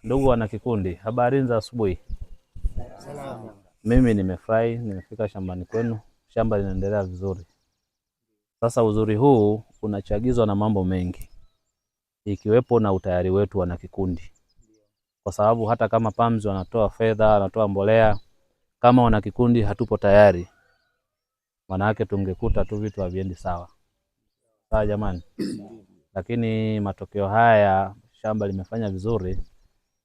Ndugu wana kikundi, habari za asubuhi. Salama. Mimi nimefurahi, nimefika shambani kwenu. Shamba linaendelea vizuri. Sasa uzuri huu unachagizwa na mambo mengi, ikiwepo na utayari wetu wana kikundi. Kwa sababu hata kama PAMS wanatoa fedha, wanatoa mbolea, kama wana kikundi hatupo tayari, maana yake tungekuta tu vitu haviendi sawa. Sawa jamani. Lakini matokeo haya, shamba limefanya vizuri,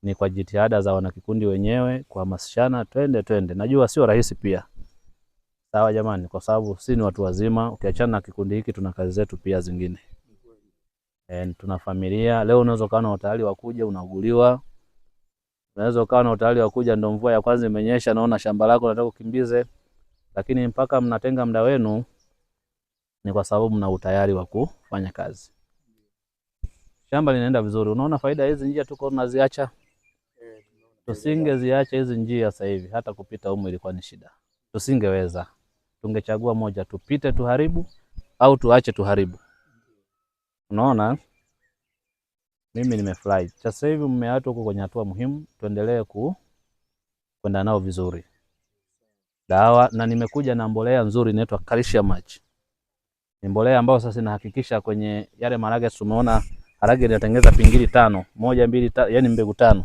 ni kwa jitihada za wanakikundi wenyewe kuhamasishana twende. Najua sio rahisi pia. Sawa jamani, kwa sababu sisi ni watu wazima, ukiachana na kikundi hiki tuna kazi zetu pia zingine. Tuna familia. Leo unaweza kuwa na utayari wa kuja unaguliwa. Unaweza kuwa na utayari wa kuja ndio mvua ya kwanza imenyesha, naona shamba lako nataka ukimbize. Lakini mpaka mnatenga muda wenu ni kwa sababu mna utayari wa kufanya kazi. Shamba linaenda vizuri. Unaona faida hizi njia tuko tunaziacha. Tusingeziacha hizi njia sasa hivi, hata kupita humu ilikuwa ni shida. Tusingeweza. Tungechagua moja, tupite tuharibu au tuache tuharibu. Unaona? Mimi nimefurahi. Sasa hivi mmeacha huko kwenye hatua muhimu, tuendelee kwenda nao vizuri. Dawa na nimekuja na mbolea nzuri inaitwa Calcium Match. Ni mbolea ambayo sasa inahakikisha kwenye yale maharage tumeona harage linatengeneza pingili 5, 1 2 3, yani mbegu 5.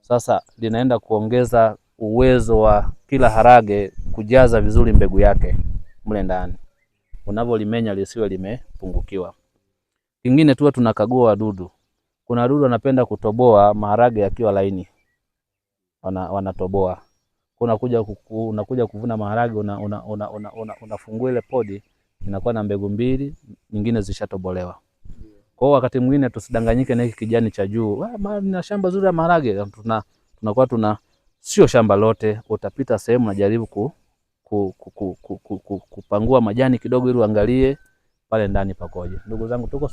Sasa linaenda kuongeza uwezo wa kila harage kujaza vizuri mbegu yake mle ndani. Unavolimenya lisiwe limepungukiwa. Kingine tu tunakagua wadudu. Kuna wadudu wanapenda kutoboa maharage yakiwa laini. Wanatoboa. Unakuja kuvuna maharage unafungua ile podi inakuwa na mbegu 2, nyingine zishatobolewa. Kwa wakati mwingine tusidanganyike na hiki kijani cha juu. Na shamba zuri la maharage tunakuwa sio shamba lote. Utapita sehemu na jaribu kupangua majani kidogo ili uangalie pale ndani pakoje. Ndugu zangu tuko